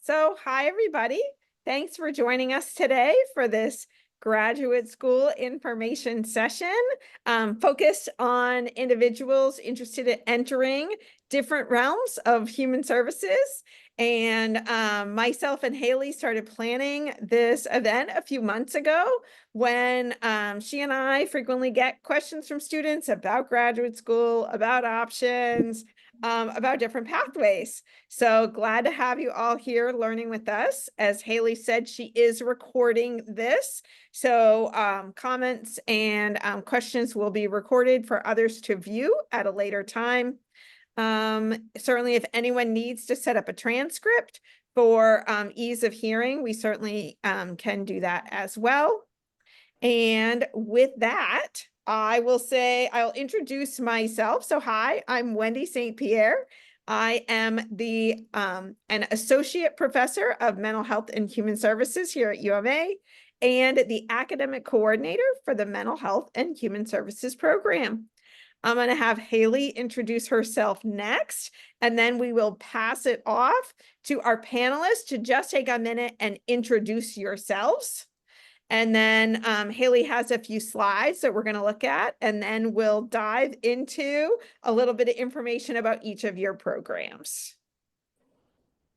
Hi everybody. Thanks for joining us today for this graduate school information session focused on individuals interested in entering different realms of human services. And myself and Haley started planning this event a few months ago when she and I frequently get questions from students about graduate school, about options, about different pathways. So glad to have you all here learning with us. As Haley said, she is recording this. So comments and questions will be recorded for others to view at a later time. Certainly, if anyone needs to set up a transcript for ease of hearing, we certainly can do that as well. And with that, I'll introduce myself. So hi, I'm Wendy St. Pierre. I am an associate professor of mental health and human services here at UMA and the academic coordinator for the mental health and human services program. I'm going to have Haley introduce herself next, and then we will pass it off to our panelists to just take a minute and introduce yourselves. And then Haley has a few slides that we're going to look at, and then we'll dive into a little bit of information about each of your programs.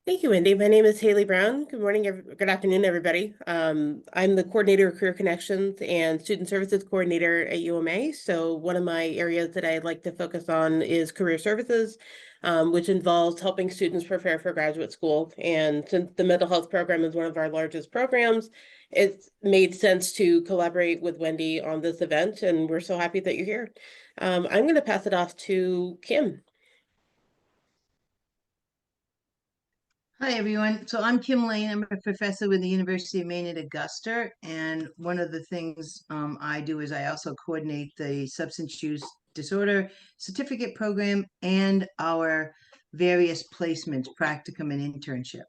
Thank you, Wendy. My name is Haley Brown. Good morning, good afternoon, everybody. I'm the coordinator of Career Connections and Student Services Coordinator at UMA. So one of my areas that I like to focus on is career services, which involves helping students prepare for graduate school. And since the mental health program is one of our largest programs, it made sense to collaborate with Wendy on this event, and we're so happy that you're here. I'm going to pass it off to Kim. Hi, everyone. So I'm Kim Lane. I'm a professor with the University of Maine at Augusta. And one of the things I do is I also coordinate the substance use disorder certificate program and our various placements, practicum and internship.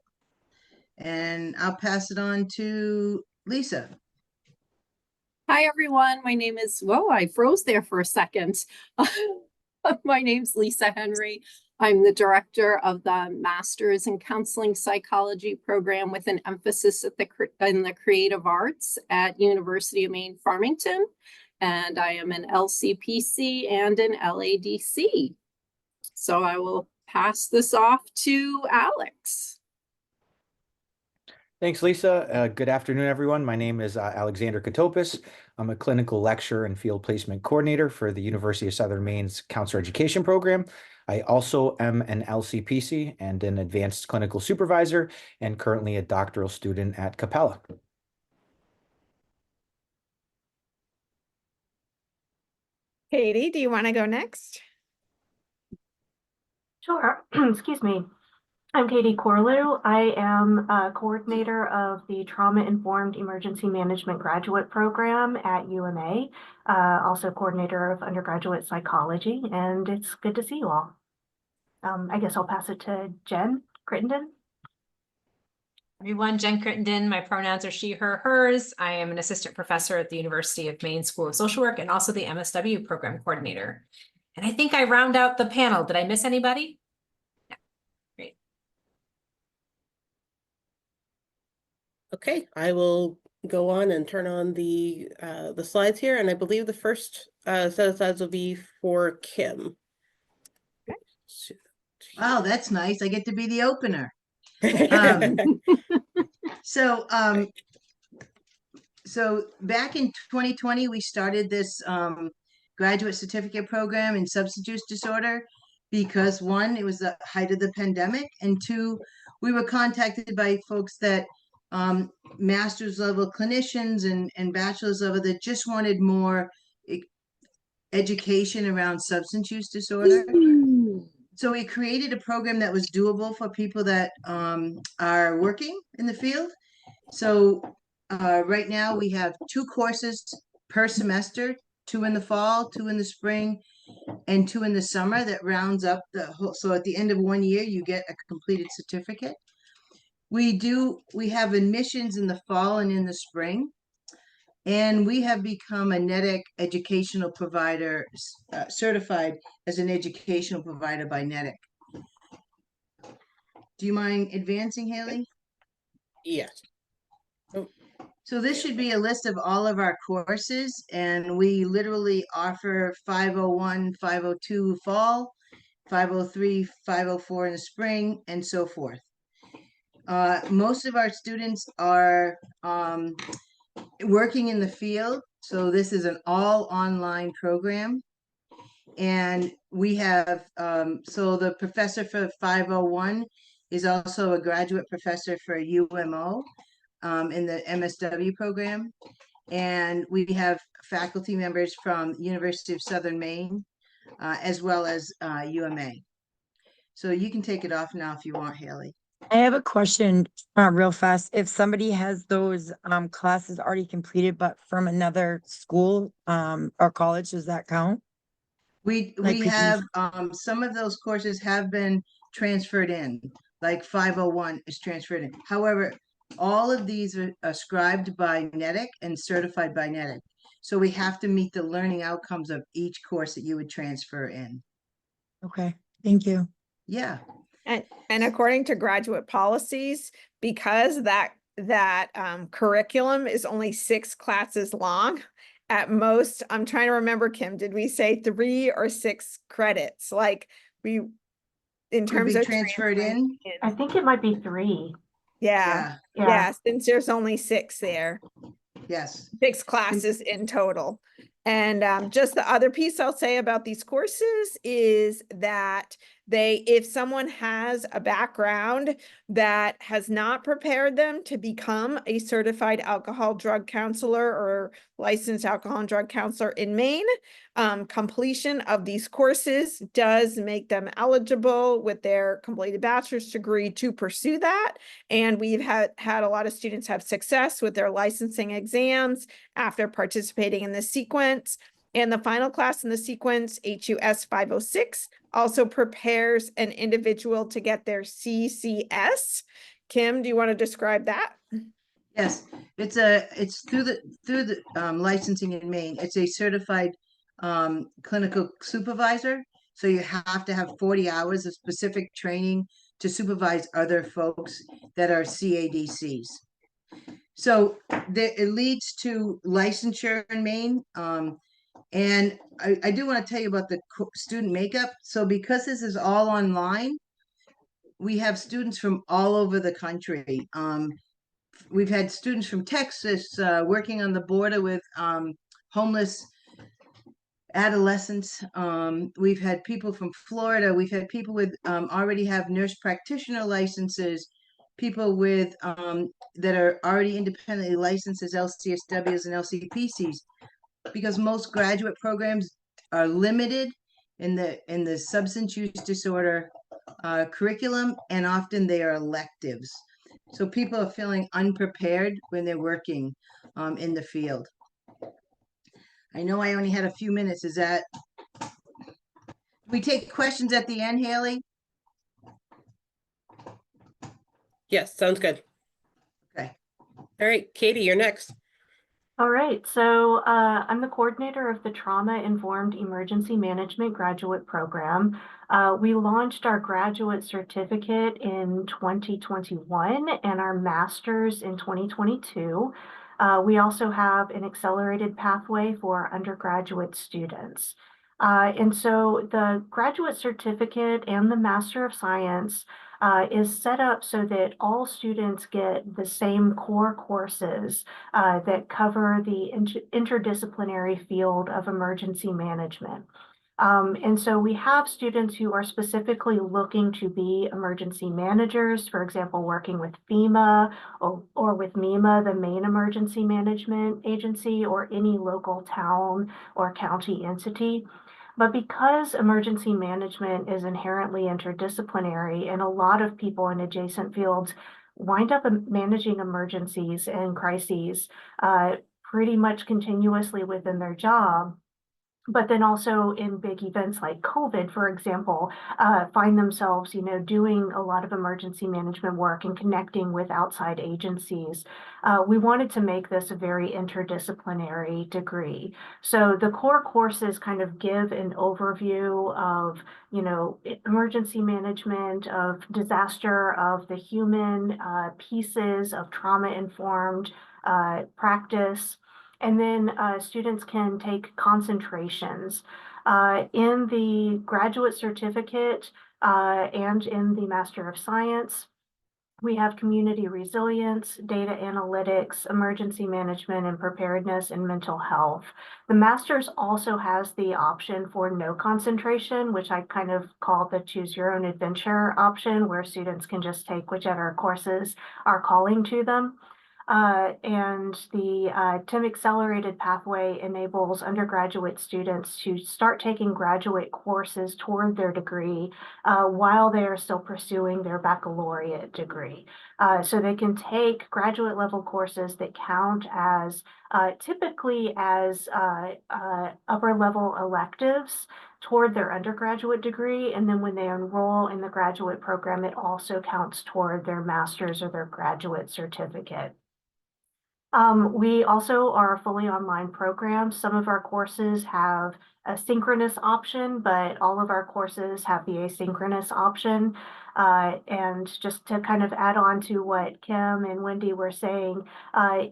And I'll pass it on to Lisa. Hi, everyone. My name is, whoa, I froze there for a second. My name's Lisa Henry. I'm the director of the Master's in Counseling Psychology program with an emphasis in the creative arts at University of Maine, Farmington. And I am an LCPC and an LADC. So I will pass this off to Alex. Thanks, Lisa. Good afternoon, everyone. My name is Alexander Katopis. I'm a clinical lecturer and field placement coordinator for the University of Southern Maine's Counselor Education program. I also am an LCPC and an advanced clinical supervisor and currently a doctoral student at Capella. Katie, do you want to go next? Sure. Excuse me. I'm Katie Corlew. I am a coordinator of the Trauma-Informed Emergency Management Graduate Program at UMA, also coordinator of undergraduate psychology, and it's good to see you all. I guess I'll pass it to Jen Crittenden. Everyone, Jen Crittenden. My pronouns are she, her, hers. I am an assistant professor at the University of Maine School of Social Work and also the MSW program coordinator. And I think I round out the panel. Did I miss anybody? Yeah. Great. Okay, I will go on and turn on the slides here, and I believe the first set of slides will be for Kim. Okay. Wow, that's nice. I get to be the opener. So back in 2020, we started this graduate certificate program in substance use disorder because one, it was the height of the pandemic, and two, we were contacted by folks that master's level clinicians and bachelor's level that just wanted more education around substance use disorder. So we created a program that was doable for people that are working in the field. So right now we have 2 courses per semester, 2 in the fall, 2 in the spring, and 2 in the summer. That rounds up the whole. So at the end of 1 year, you get a completed certificate. We have admissions in the fall and in the spring. And we have become a NEDIC educational provider, certified as an educational provider by NEDIC. Do you mind advancing, Haley? Yes. So this should be a list of all of our courses, and we literally offer 501, 502 fall, 503, 504 in the spring, and so forth. Most of our students are working in the field, so this is an all online program. And we have, so the professor for 501 is also a graduate professor for UMO in the MSW program. And we have faculty members from University of Southern Maine, as well as UMA. So you can take it off now if you want, Haley. I have a question, real fast. If somebody has those classes already completed, but from another school or college, does that count? We Like, could you- have some of those courses have been transferred in, like 501 is transferred in. However, all of these are ascribed by NETIC and certified by NETIC. So we have to meet the learning outcomes of each course that you would transfer in. Okay, thank you. Yeah. And according to graduate policies, because that curriculum is only 6 classes long, at most, I'm trying to remember, Kim, did we say 3 or 6 credits? Like we, in Could terms be of transferred in. I think it might be 3. Yeah, Yeah. yeah, since there's only 6 there. Yes. 6 classes in total. And just the other piece I'll say about these courses is that if someone has a background that has not prepared them to become a certified alcohol drug counselor or licensed alcohol and drug counselor in Maine, completion of these courses does make them eligible with their completed bachelor's degree to pursue that. And we've had a lot of students have success with their licensing exams after participating in this sequence. And the final class in the sequence, HUS 506, also prepares an individual to get their CCS. Kim, do you want to describe that? Yes, it's through the licensing in Maine. It's a certified clinical supervisor. So you have to have 40 hours of specific training to supervise other folks that are CADCs. So it leads to licensure in Maine. And I do want to tell you about the student makeup. So because this is all online, we have students from all over the country. We've had students from Texas working on the border with homeless adolescents. We've had people from Florida. We've had people with already have nurse practitioner licenses, people with that are already independently licensed as LCSWs and LCPCs, because most graduate programs are limited in the substance use disorder curriculum, and often they are electives. So people are feeling unprepared when they're working in the field. I know I only had a few minutes. Is that, we take questions at the end, Haley? Yes, sounds good. Okay. All right, Katie, you're next. All right, so I'm the coordinator of the Trauma Informed Emergency Management Graduate Program. We launched our graduate certificate in 2021 and our master's in 2022. We also have an accelerated pathway for undergraduate students. And so the graduate certificate and the Master of Science is set up so that all students get the same core courses that cover the interdisciplinary field of emergency management. And so we have students who are specifically looking to be emergency managers, for example, working with FEMA or with MEMA, the Maine Emergency Management Agency, or any local town or county entity. But because emergency management is inherently interdisciplinary, and a lot of people in adjacent fields wind up managing emergencies and crises pretty much continuously within their job, but then also in big events like COVID, for example, find themselves, doing a lot of emergency management work and connecting with outside agencies. We wanted to make this a very interdisciplinary degree. So the core courses kind of give an overview of, emergency management, of disaster, of the human pieces of trauma-informed practice. And then students can take concentrations. In the graduate certificate and in the Master of Science, we have community resilience, data analytics, emergency management and preparedness, and mental health. The master's also has the option for no concentration, which I kind of call the choose your own adventure option, where students can just take whichever courses are calling to them. And the TIM Accelerated Pathway enables undergraduate students to start taking graduate courses toward their degree while they are still pursuing their baccalaureate degree. So they can take graduate level courses that count as typically as upper level electives toward their undergraduate degree. And then when they enroll in the graduate program, it also counts toward their master's or their graduate certificate. We also are a fully online program. Some of our courses have a synchronous option, but all of our courses have the asynchronous option. And just to kind of add on to what Kim and Wendy were saying,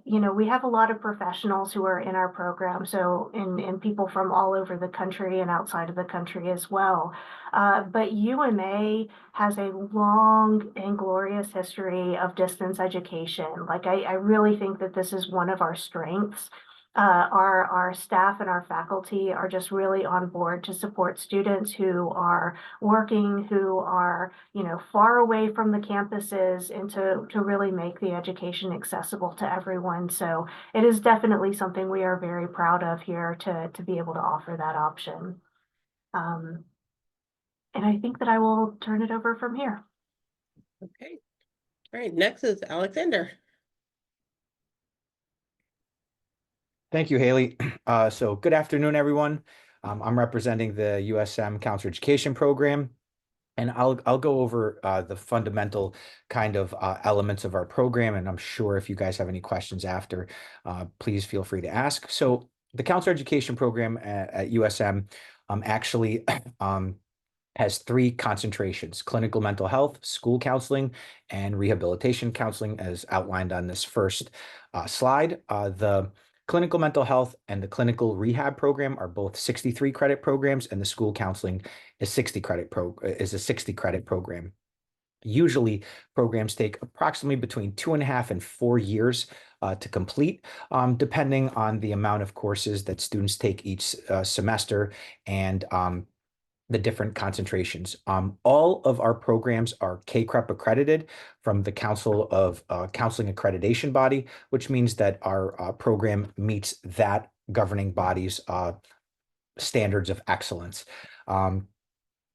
we have a lot of professionals who are in our program, so and people from all over the country and outside of the country as well. But UMA has a long and glorious history of distance education. Like I really think that this is one of our strengths. Our staff and our faculty are just really on board to support students who are working, who are, far away from the campuses, and to really make the education accessible to everyone. So it is definitely something we are very proud of here to be able to offer that option. And I think that I will turn it over from here. Okay. All right, next is Alexander. Thank you, Haley. So good afternoon, everyone. I'm representing the USM Counselor Education Program, and I'll go over the fundamental kind of elements of our program, and I'm sure if you guys have any questions after, please feel free to ask. So the Counselor Education Program at USM actually has 3 concentrations: clinical mental health, school counseling, and rehabilitation counseling, as outlined on this first slide. The clinical mental health and the clinical rehab program are both 63 credit programs, and the school counseling is a 60 credit program. Usually programs take approximately between 2.5 and 4 years to complete, depending on the amount of courses that students take each semester and the different concentrations. All of our programs are KCREP accredited from the Council of Counseling Accreditation Body, which means that our program meets that governing body's standards of excellence.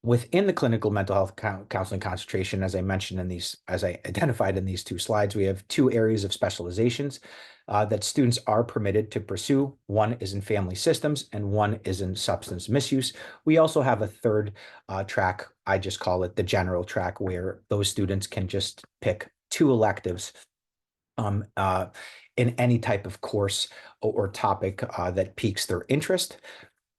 Within the clinical mental health counseling concentration, as I mentioned as I identified in these 2 slides, we have 2 areas of specializations that students are permitted to pursue. One is in family systems and one is in substance misuse. We also have a third track, I just call it the general track, where those students can just pick 2 electives in any type of course or topic that piques their interest.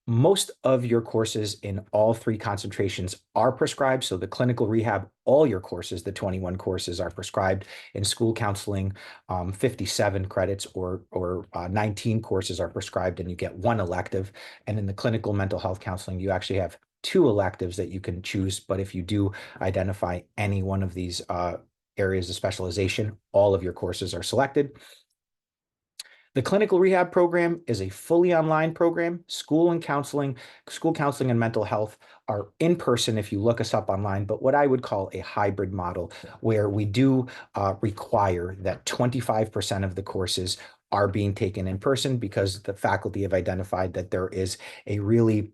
Most of your courses in all 3 concentrations are prescribed. So the clinical rehab, all your courses, the 21 courses, are prescribed. In school counseling, 57 credits or 19 courses are prescribed, and you get 1 elective. And in the clinical mental health counseling, you actually have 2 electives that you can choose. But if you do identify any one of these areas of specialization, all of your courses are selected. The clinical rehab program is a fully online program. School counseling and mental health are in person if you look us up online, but what I would call a hybrid model, where we do require that 25% of the courses are being taken in person, because the faculty have identified that there is a really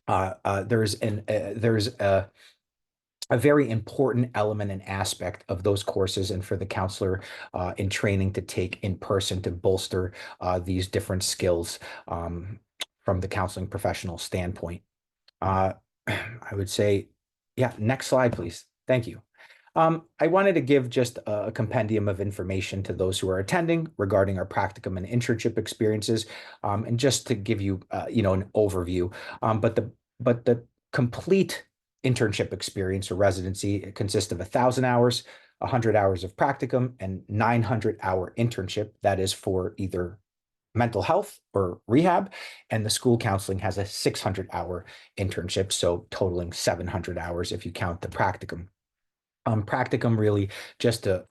there's a very important element and aspect of those courses, and for the counselor in training to take in person to bolster these different skills from the counseling professional standpoint. I would say, yeah, next slide, please. Thank you. I wanted to give just a compendium of information to those who are attending regarding our practicum and internship experiences, and just to give you, an overview. But the complete internship experience or residency consists of 1,000 hours, 100 hours of practicum, and 900-hour internship. That is for either mental health or rehab, and the school counseling has a 600-hour internship, so totaling 700 hours if you count the practicum. Practicum really just to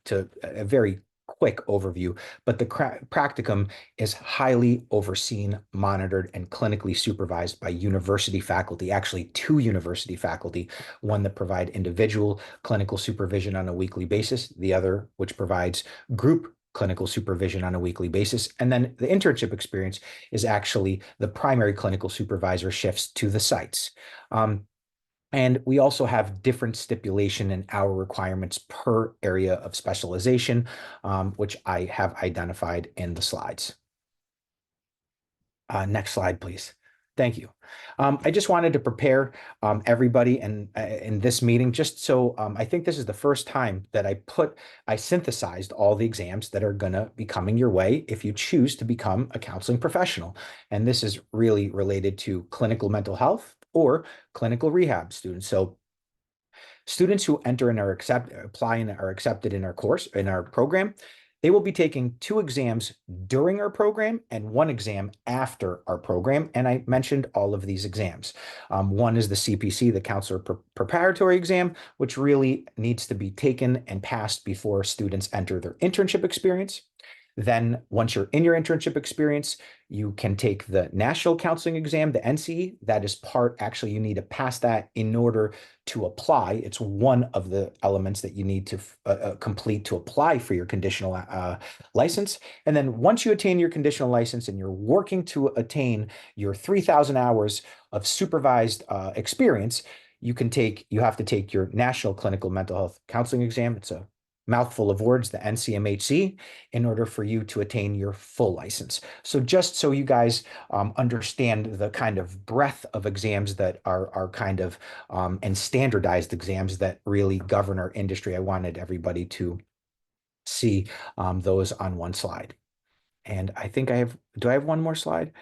a very quick overview, but the practicum is highly overseen, monitored, and clinically supervised by university faculty, actually 2 university faculty, one that provide individual clinical supervision on a weekly basis, the other which provides group clinical supervision on a weekly basis. And then the internship experience is actually the primary clinical supervisor shifts to the sites. And we also have different stipulation and hour requirements per area of specialization, which I have identified in the slides. Next slide, please. Thank you. I just wanted to prepare everybody in this meeting, just so I think this is the first time that I synthesized all the exams that are going to be coming your way if you choose to become a counseling professional. And this is really related to clinical mental health or clinical rehab students. So students who enter and apply and are accepted in our program, they will be taking 2 exams during our program and 1 exam after our program. And I mentioned all of these exams. One is the CPC, the Counselor Preparatory Exam, which really needs to be taken and passed before students enter their internship experience. Then once you're in your internship experience, you can take the National Counseling Exam, the NCE. That is actually, you need to pass that in order to apply. It's one of the elements that you need to complete to apply for your conditional license. And then once you attain your conditional license and you're working to attain your 3,000 hours of supervised experience, you have to take your National Clinical Mental Health Counseling Exam. It's a mouthful of words, the NCMHC, in order for you to attain your full license. So just so you guys understand the kind of breadth of exams that are kind of and standardized exams that really govern our industry, I wanted everybody to see those on one slide. And I think do I have one more slide?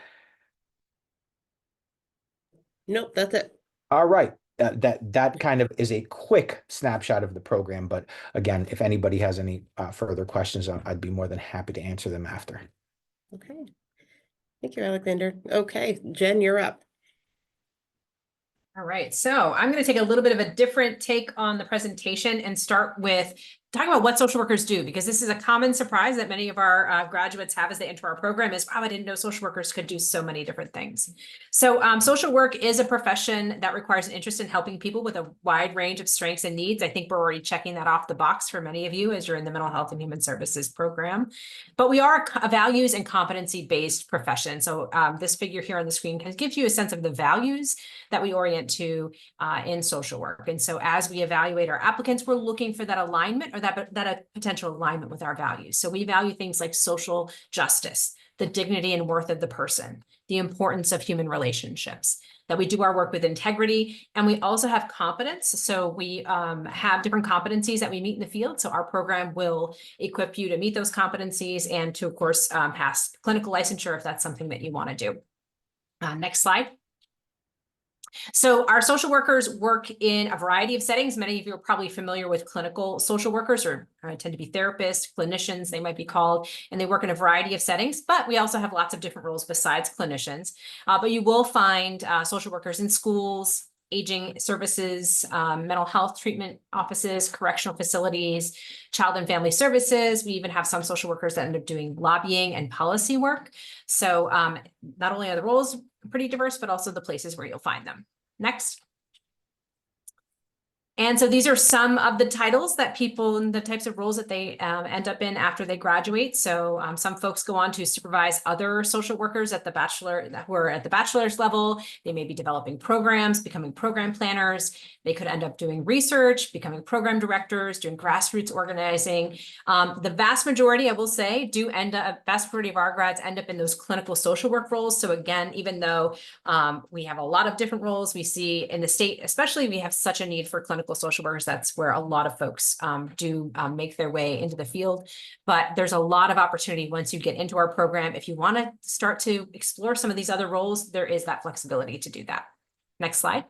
Nope, that's it. All right. That kind of is a quick snapshot of the program. But again, if anybody has any further questions, I'd be more than happy to answer them after. Okay. Thank you, Alexander. Okay, Jen, you're up. All right, so I'm going to take a little bit of a different take on the presentation and start with talking about what social workers do, because this is a common surprise that many of our graduates have as they enter our program is, wow, I didn't know social workers could do so many different things. So social work is a profession that requires an interest in helping people with a wide range of strengths and needs. I think we're already checking that off the box for many of you as you're in the Mental Health and Human Services program. But we are a values and competency-based profession. So this figure here on the screen kind of gives you a sense of the values that we orient to in social work. And so as we evaluate our applicants, we're looking for that alignment or that a potential alignment with our values. So we value things like social justice, the dignity and worth of the person, the importance of human relationships, that we do our work with integrity, and we also have competence. So we have different competencies that we meet in the field. So our program will equip you to meet those competencies and to, of course, pass clinical licensure if that's something that you want to do. Next slide. So our social workers work in a variety of settings. Many of you are probably familiar with clinical social workers, or tend to be therapists, clinicians, they might be called, and they work in a variety of settings, but we also have lots of different roles besides clinicians. But you will find social workers in schools, aging services, mental health treatment offices, correctional facilities, child and family services. We even have some social workers that end up doing lobbying and policy work. So not only are the roles pretty diverse, but also the places where you'll find them. Next. And so these are some of the titles that people and the types of roles that they end up in after they graduate. So some folks go on to supervise other social workers at the who are at the bachelor's level. They may be developing programs, becoming program planners. They could end up doing research, becoming program directors, doing grassroots organizing. The vast majority, I will say, vast majority of our grads end up in those clinical social work roles. So again, even though we have a lot of different roles, we see in the state, especially, we have such a need for clinical social workers. That's where a lot of folks do make their way into the field. But there's a lot of opportunity once you get into our program. If you want to start to explore some of these other roles, there is that flexibility to do that. Next slide.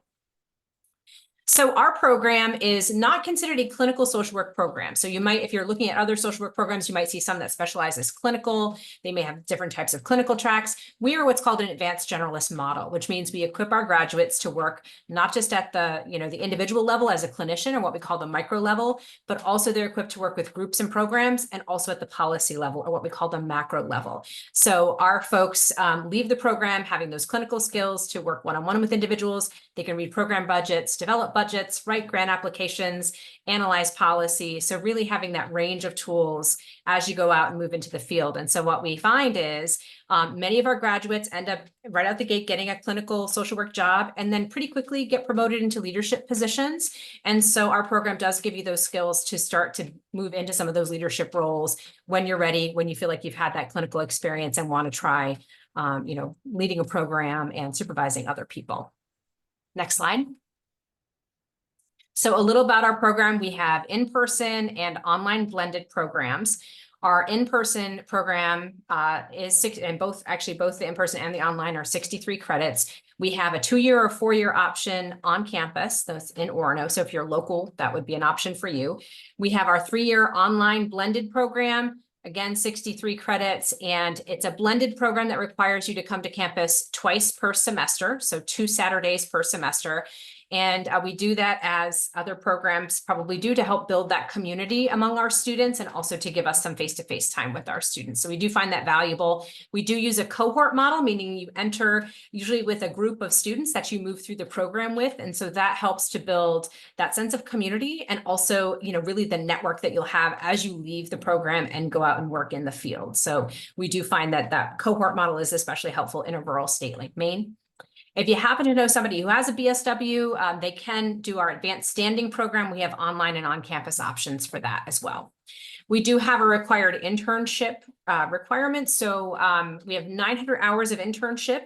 So our program is not considered a clinical social work program. So you might, if you're looking at other social work programs, you might see some that specialize as clinical. They may have different types of clinical tracks. We are what's called an advanced generalist model, which means we equip our graduates to work not just at the, the individual level as a clinician, or what we call the micro level, but also they're equipped to work with groups and programs, and also at the policy level, or what we call the macro level. So our folks leave the program having those clinical skills to work one-on-one with individuals. They can read program budgets, develop budgets, write grant applications, analyze policy. So really having that range of tools as you go out and move into the field. And so what we find is many of our graduates end up right out the gate getting a clinical social work job, and then pretty quickly get promoted into leadership positions. And so our program does give you those skills to start to move into some of those leadership roles when you're ready, when you feel like you've had that clinical experience and want to try, leading a program and supervising other people. Next slide. So a little about our program. We have in-person and online blended programs. Our in-person program is both the in-person and the online are 63 credits. We have a 2-year or 4-year option on campus, that's in Orono. So if you're local, that would be an option for you. We have our 3-year online blended program. Again, 63 credits, and it's a blended program that requires you to come to campus twice per semester, so 2 Saturdays per semester. And we do that, as other programs probably do, to help build that community among our students, and also to give us some face-to-face time with our students. So we do find that valuable. We do use a cohort model, meaning you enter usually with a group of students that you move through the program with. And so that helps to build that sense of community, and also, really the network that you'll have as you leave the program and go out and work in the field. So we do find that that cohort model is especially helpful in a rural state like Maine. If you happen to know somebody who has a BSW, they can do our advanced standing program. We have online and on-campus options for that as well. We do have a required internship requirement. So we have 900 hours of internship.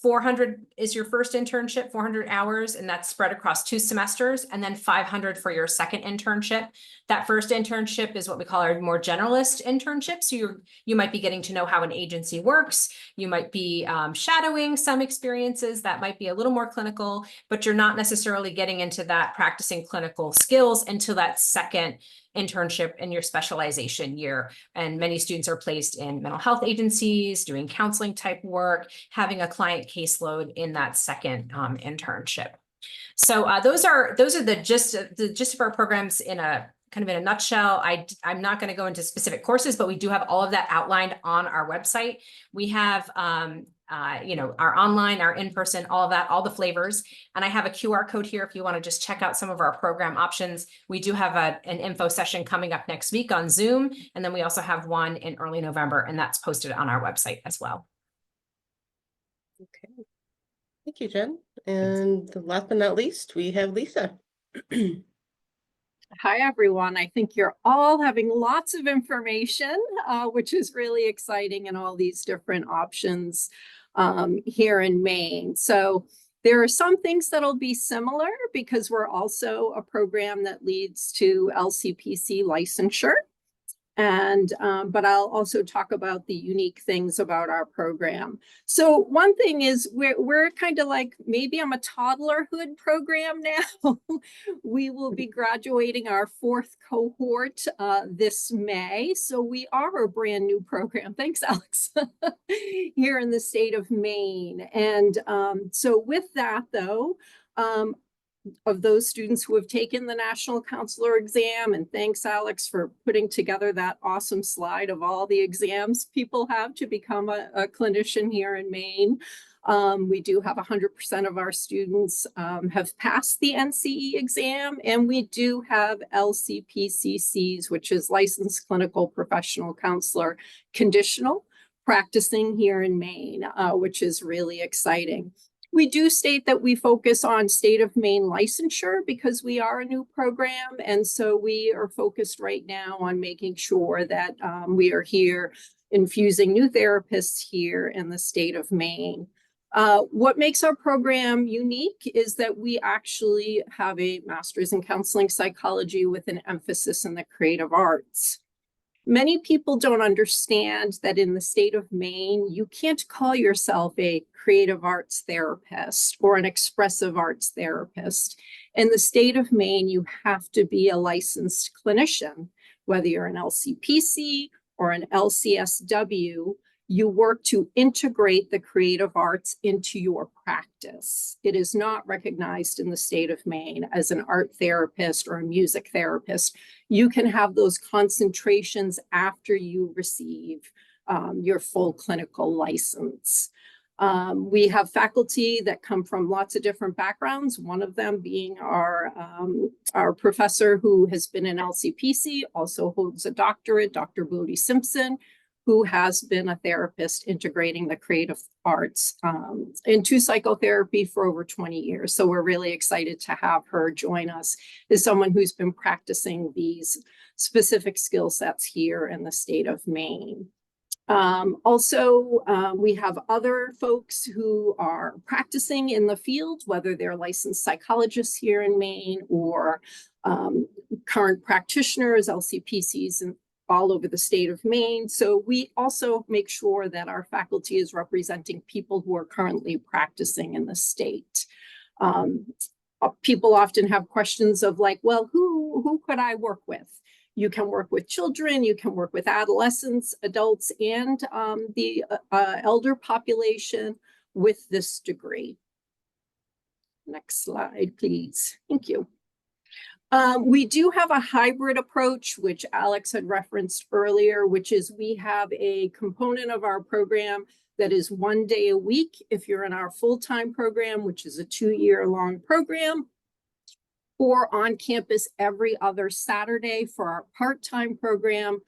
400 is your first internship, 400 hours, and that's spread across 2 semesters, and then 500 for your second internship. That first internship is what we call our more generalist internship. So you might be getting to know how an agency works. You might be shadowing some experiences that might be a little more clinical, but you're not necessarily getting into that practicing clinical skills until that second internship in your specialization year. And many students are placed in mental health agencies, doing counseling type work, having a client caseload in that second internship. So those are the gist of our programs in a nutshell. I'm not going to go into specific courses, but we do have all of that outlined on our website. We have our online, our in-person, all of that, all the flavors. And I have a QR code here if you want to just check out some of our program options. We do have an info session coming up next week on Zoom. And then we also have one in early November, and that's posted on our website as well. Okay. Thank you, Jen. And last but not least, we have Lisa. Hi, everyone. I think you're all having lots of information, which is really exciting, and all these different options here in Maine. So there are some things that'll be similar because we're also a program that leads to LCPC licensure. And but I'll also talk about the unique things about our program. So one thing is we're kind of like, maybe I'm a toddlerhood program now. We will be graduating our 4th cohort this May. So we are a brand new program. Thanks, Alex. Here in the state of Maine. And so with that, though, of those students who have taken the National Counselor exam. And thanks, Alex, for putting together that awesome slide of all the exams people have to become a clinician here in Maine. We do have 100% of our students have passed the NCE exam, and we do have LCPCCs, which is Licensed Clinical Professional Counselor Conditional, practicing here in Maine, which is really exciting. We do state that we focus on state of Maine licensure because we are a new program. And so we are focused right now on making sure that we are here infusing new therapists here in the state of Maine. What makes our program unique is that we actually have a master's in counseling psychology with an emphasis in the creative arts. Many people don't understand that in the state of Maine, you can't call yourself a creative arts therapist or an expressive arts therapist. In the state of Maine, you have to be a licensed clinician, whether you're an LCPC or an LCSW. You work to integrate the creative arts into your practice. It is not recognized in the state of Maine as an art therapist or a music therapist. You can have those concentrations after you receive your full clinical license. We have faculty that come from lots of different backgrounds, one of them being our professor who has been an LCPC, also holds a doctorate, Dr. Bodie Simpson, who has been a therapist integrating the creative arts into psychotherapy for over 20 years. So we're really excited to have her join us as someone who's been practicing these specific skill sets here in the state of Maine. We have other folks who are practicing in the field, whether they're licensed psychologists here in Maine or current practitioners, LCPCs, and all over the state of Maine. So we also make sure that our faculty is representing people who are currently practicing in the state. People often have questions of like, well, who could I work with? You can work with children, you can work with adolescents, adults, and the elder population with this degree. Next slide, please. Thank you. We do have a hybrid approach, which Alex had referenced earlier, which is we have a component of our program that is 1 day a week if you're in our full-time program, which is a 2-year-long program, or on campus every other Saturday for our part-time program,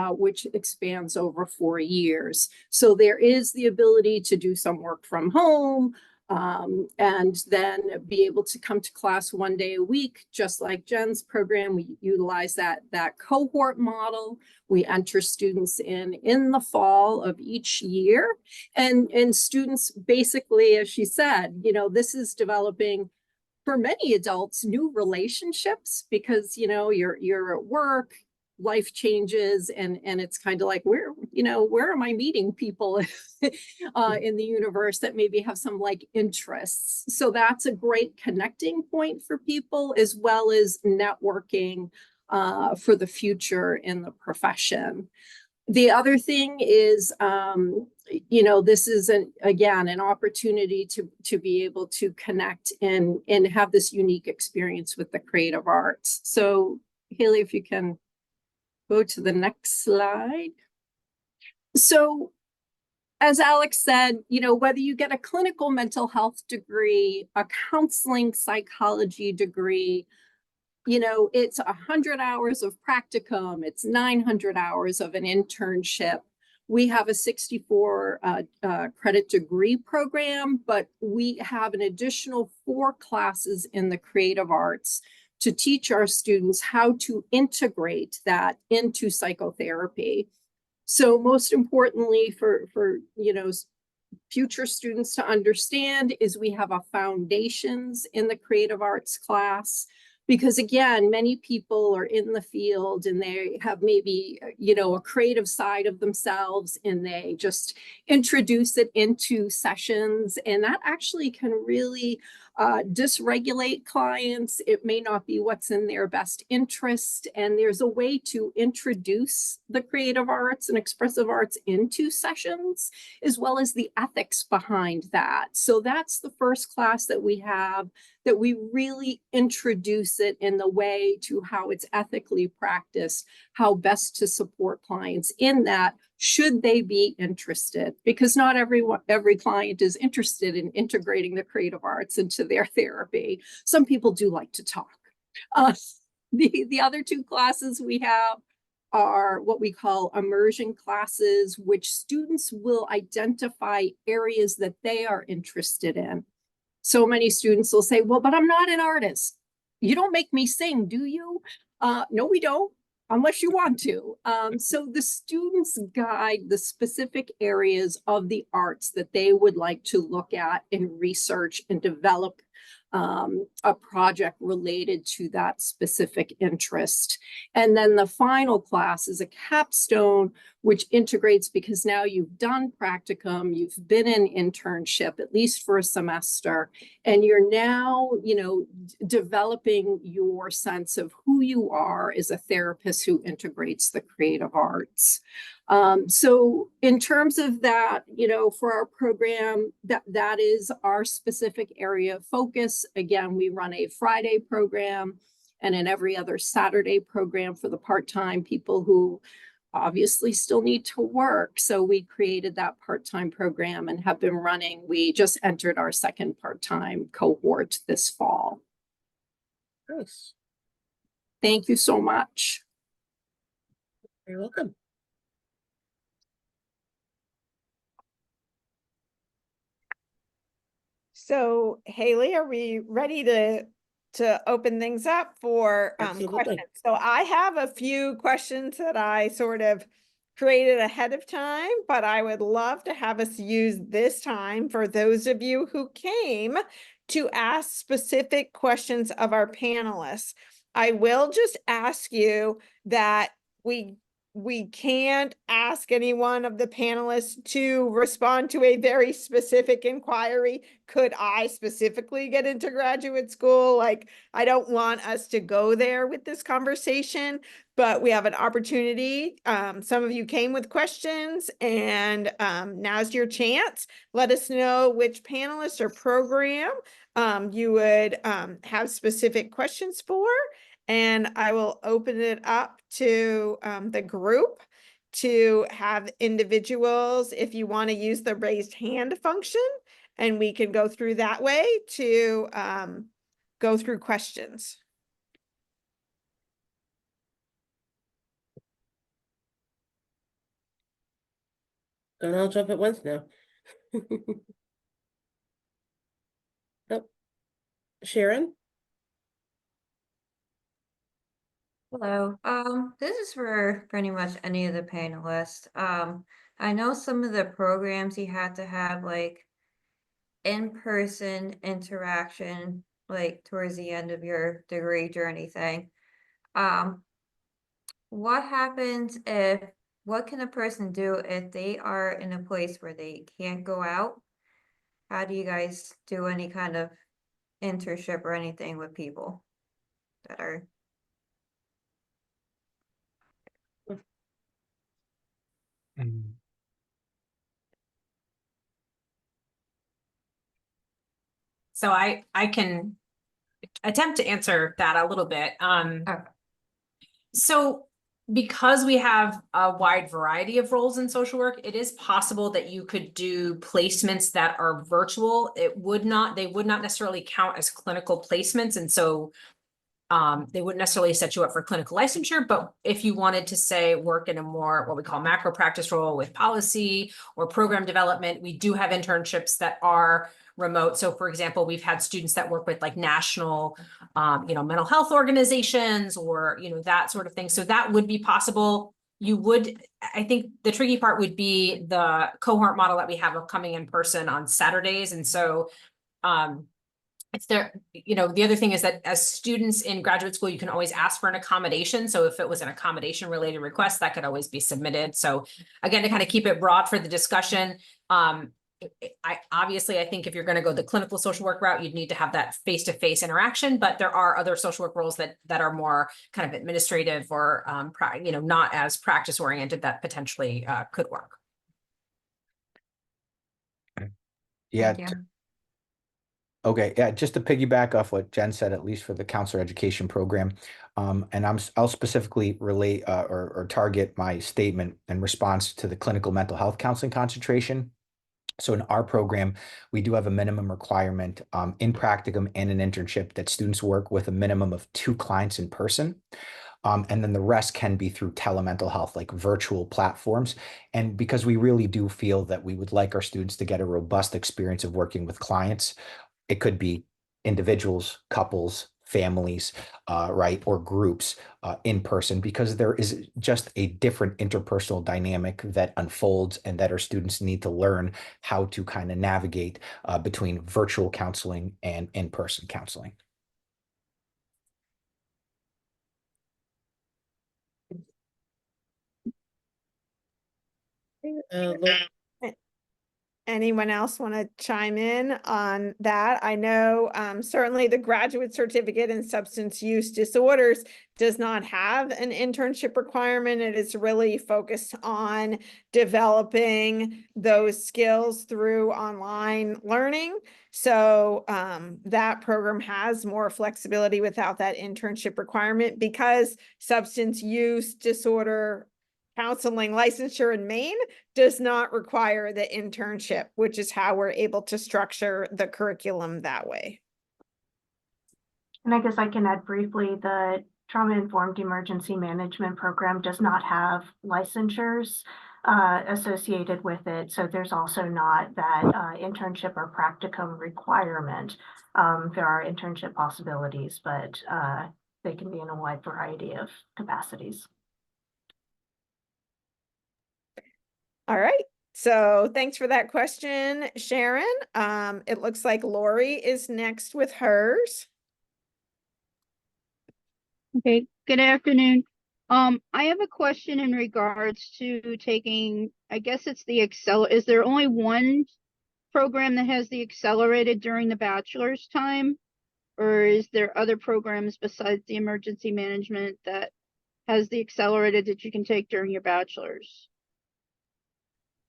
which expands over 4 years. So there is the ability to do some work from home, and then be able to come to class 1 day a week, just like Jen's program. We utilize that cohort model. We enter students in the fall of each year, and students basically, as she said, you know, this is developing for many adults new relationships because, you know, you're at work, life changes, and it's kind of like, where am I meeting people in the universe that maybe have some like interests? So that's a great connecting point for people, as well as networking for the future in the profession. The other thing is, you know, this is again an opportunity to be able to connect and have this unique experience with the creative arts. So Haley, if you can go to the next slide. So as Alex said, you know, whether you get a clinical mental health degree, a counseling psychology degree, you know, it's 100 hours of practicum, it's 900 hours of an internship. We have a 64 credit degree program, but we have an additional 4 classes in the creative arts to teach our students how to integrate that into psychotherapy. So most importantly for you know, future students to understand is we have a foundations in the creative arts class, because again, many people are in the field and they have maybe, you know, a creative side of themselves and they just introduce it into sessions, and that actually can really dysregulate clients. It may not be what's in their best interest. And there's a way to introduce the creative arts and expressive arts into sessions, as well as the ethics behind that. So that's the first class that we have, that we really introduce it in the way to how it's ethically practiced, how best to support clients in that, should they be interested, because not every client is interested in integrating the creative arts into their therapy. Some people do like to talk. The other two classes we have are what we call immersion classes, which students will identify areas that they are interested in. So many students will say, well, but I'm not an artist. You don't make me sing, do you? No, we don't, unless you want to. So the students guide the specific areas of the arts that they would like to look at and research and develop a project related to that specific interest. And then the final class is a capstone, which integrates, because now you've done practicum, you've been in internship, at least for a semester, and you're now, developing your sense of who you are as a therapist who integrates the creative arts. So in terms of that, for our program, that is our specific area of focus. Again, we run a Friday program and an every other Saturday program for the part-time people who obviously still need to work. So we created that part-time program and have been running. We just entered our second part-time cohort this fall. Nice. Thank you so much. You're welcome. So Haley, are we ready to open things up for Absolutely. questions? So I have a few questions that I sort of created ahead of time, but I would love to have us use this time for those of you who came to ask specific questions of our panelists. I will just ask you that we can't ask any one of the panelists to respond to a very specific inquiry. Could I specifically get into graduate school? Like, I don't want us to go there with this conversation, but we have an opportunity. Some of you came with questions, and now's your chance. Let us know which panelist or program you would have specific questions for. And I will open it up to the group to have individuals, if you want to use the raised hand function, and we can go through that way to go through questions. Don't all jump at once now. Nope. Sharon? Hello. This is for pretty much any of the panelists. I know some of the programs you had to have like in-person interaction, like towards the end of your degree journey thing. What happens what can a person do if they are in a place where they can't go out? How do you guys do any kind of internship or anything with people that are So I can attempt to answer that a little bit. Okay. So because we have a wide variety of roles in social work, it is possible that you could do placements that are virtual. They would not necessarily count as clinical placements. And so they wouldn't necessarily set you up for clinical licensure, but if you wanted to say work in a more what we call macro practice role with policy or program development, we do have internships that are remote. So for example, we've had students that work with like national, mental health organizations or, that sort of thing. So that would be possible. I think the tricky part would be the cohort model that we have of coming in person on Saturdays. And so, it's there, the other thing is that as students in graduate school, you can always ask for an accommodation. So if it was an accommodation related request, that could always be submitted. So again, to kind of keep it broad for the discussion, I think if you're going to go the clinical social work route, you'd need to have that face-to-face interaction, but there are other social work roles that are more kind of administrative or not as practice oriented that potentially could work. Yeah. Thank you. Okay, yeah, just to piggyback off what Jen said, at least for the counselor education program, and I'll specifically relate or target my statement in response to the clinical mental health counseling concentration. So in our program, we do have a minimum requirement in practicum and an internship that students work with a minimum of 2 clients in person. And then the rest can be through telemental health, like virtual platforms. And because we really do feel that we would like our students to get a robust experience of working with clients, it could be individuals, couples, families, right, or groups in person, because there is just a different interpersonal dynamic that unfolds and that our students need to learn how to kind of navigate between virtual counseling and in-person counseling. Anyone else want to chime in on that? I know certainly the graduate certificate in substance use disorders does not have an internship requirement. It is really focused on developing those skills through online learning. So that program has more flexibility without that internship requirement, because substance use disorder counseling licensure in Maine does not require the internship, which is how we're able to structure the curriculum that way. And I guess I can add briefly, the trauma-informed emergency management program does not have licensures associated with it. So there's also not that internship or practicum requirement. There are internship possibilities, but they can be in a wide variety of capacities. All right. So thanks for that question, Sharon. It looks like Lori is next with hers. Okay, good afternoon. I have a question in regards to taking, I guess it's the is there only one program that has the accelerated during the bachelor's time? Or is there other programs besides the emergency management that has the accelerated that you can take during your bachelor's?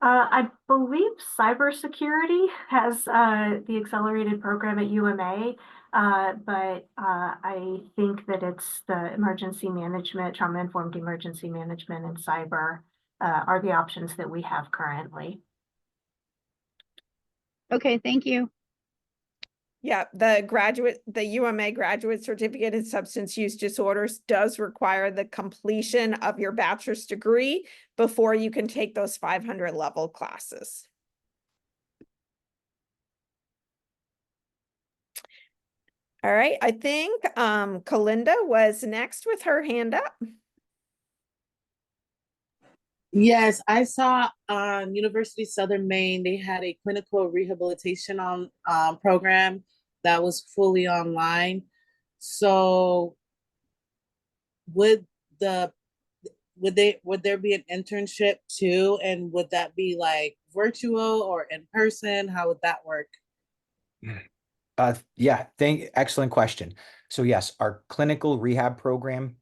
I believe cybersecurity has the accelerated program at UMA, but I think that it's the emergency management, trauma-informed emergency management, and cyber are the options that we have currently. Okay, thank you. Yeah, the UMA graduate certificate in substance use disorders does require the completion of your bachelor's degree before you can take those 500 level classes. All right, I think Kalinda was next with her hand up. Yes, I saw on University of Southern Maine, they had a clinical rehabilitation program that was fully online. So would there be an internship too? And would that be like virtual or in person? How would that work? Yeah, excellent question. So yes, our clinical rehab program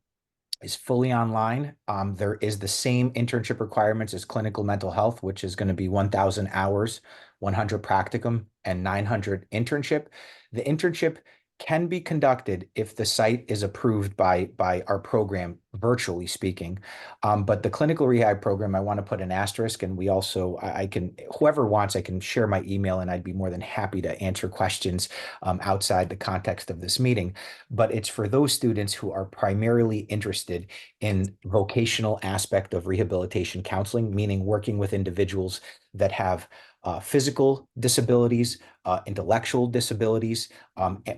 is fully online. There is the same internship requirements as clinical mental health, which is going to be 1,000 hours, 100 practicum, and 900 internship. The internship can be conducted if the site is approved by our program, virtually speaking. But the clinical rehab program, I want to put an asterisk, and we also, I can, whoever wants, I can share my email, and I'd be more than happy to answer questions outside the context of this meeting. But it's for those students who are primarily interested in vocational aspect of rehabilitation counseling, meaning working with individuals that have physical disabilities, intellectual disabilities,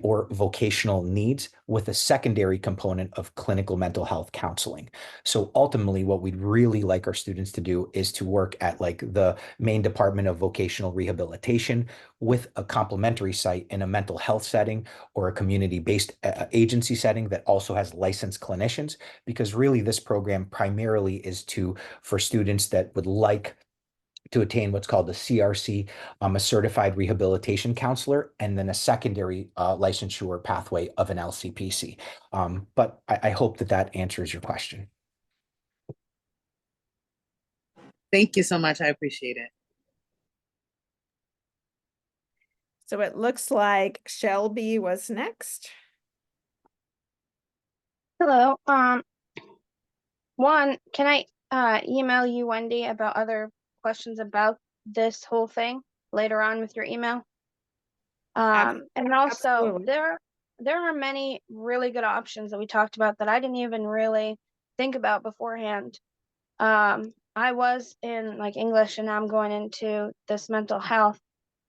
or vocational needs, with a secondary component of clinical mental health counseling. So ultimately, what we'd really like our students to do is to work at like the Maine Department of Vocational Rehabilitation with a complementary site in a mental health setting or a community-based agency setting that also has licensed clinicians, because really this program primarily is for students that would like to attain what's called the CRC, a certified rehabilitation counselor, and then a secondary licensure pathway of an LCPC. But I hope that that answers your question. Thank you so much. I appreciate it. So it looks like Shelby was next. Hello. One, can I email you, Wendy, about other questions about this whole thing later on with your email? And also absolutely. there are many really good options that we talked about that I didn't even really think about beforehand. I was in like English and now I'm going into this mental health.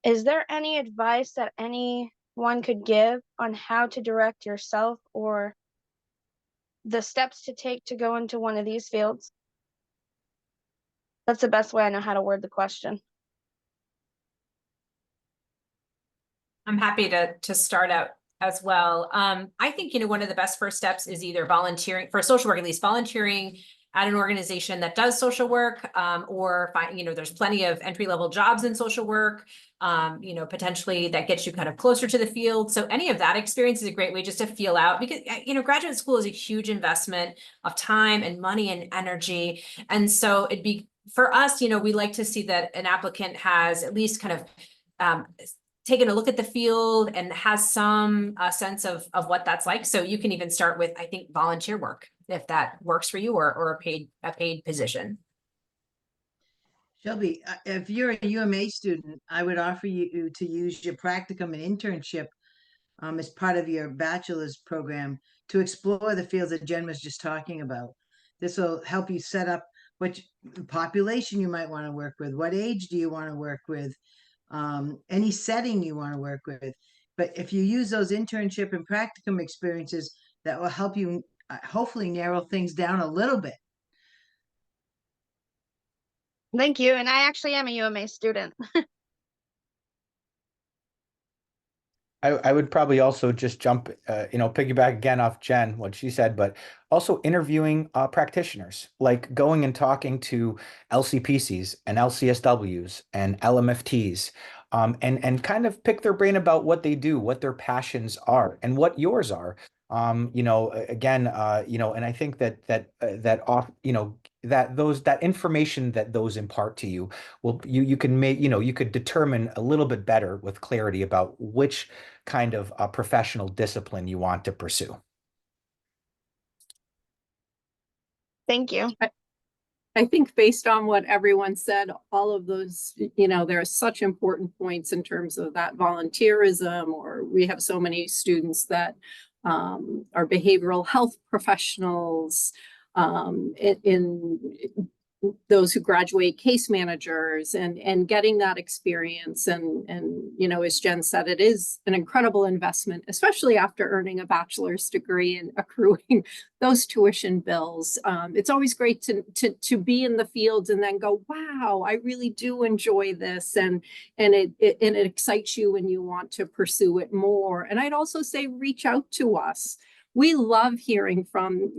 Is there any advice that anyone could give on how to direct yourself or the steps to take to go into one of these fields? That's the best way I know how to word the question. I'm happy to start out as well. I think, one of the best first steps is either volunteering, for social work at least, volunteering at an organization that does social work, or there's plenty of entry-level jobs in social work, potentially that gets you kind of closer to the field. So any of that experience is a great way just to feel out, because, graduate school is a huge investment of time and money and energy. And so it'd be, for us, we like to see that an applicant has at least kind of taken a look at the field and has some sense of what that's like. So you can even start with, I think, volunteer work, if that works for you, or a paid position. Shelby, if you're a UMA student, I would offer you to use your practicum and internship as part of your bachelor's program to explore the fields that Jen was just talking about. This will help you set up what population you might want to work with, what age do you want to work with, any setting you want to work with. But if you use those internship and practicum experiences, that will help you hopefully narrow things down a little bit. Thank you. And I actually am a UMA student. I would probably also just jump, piggyback again off Jen, what she said, but also interviewing practitioners, like going and talking to LCPCs and LCSWs and LMFTs, and kind of pick their brain about what they do, what their passions are, and what yours are. Again, and I think that information that those impart to you you can make, you could determine a little bit better with clarity about which kind of professional discipline you want to pursue. Thank you. I think based on what everyone said, all of those, there are such important points in terms of that volunteerism, or we have so many students that are behavioral health professionals, in those who graduate case managers, and getting that experience. And as Jen said, it is an incredible investment, especially after earning a bachelor's degree and accruing those tuition bills. It's always great to be in the field and then go, wow, I really do enjoy this. And it excites you and you want to pursue it more. And I'd also say, reach out to us. We love hearing from,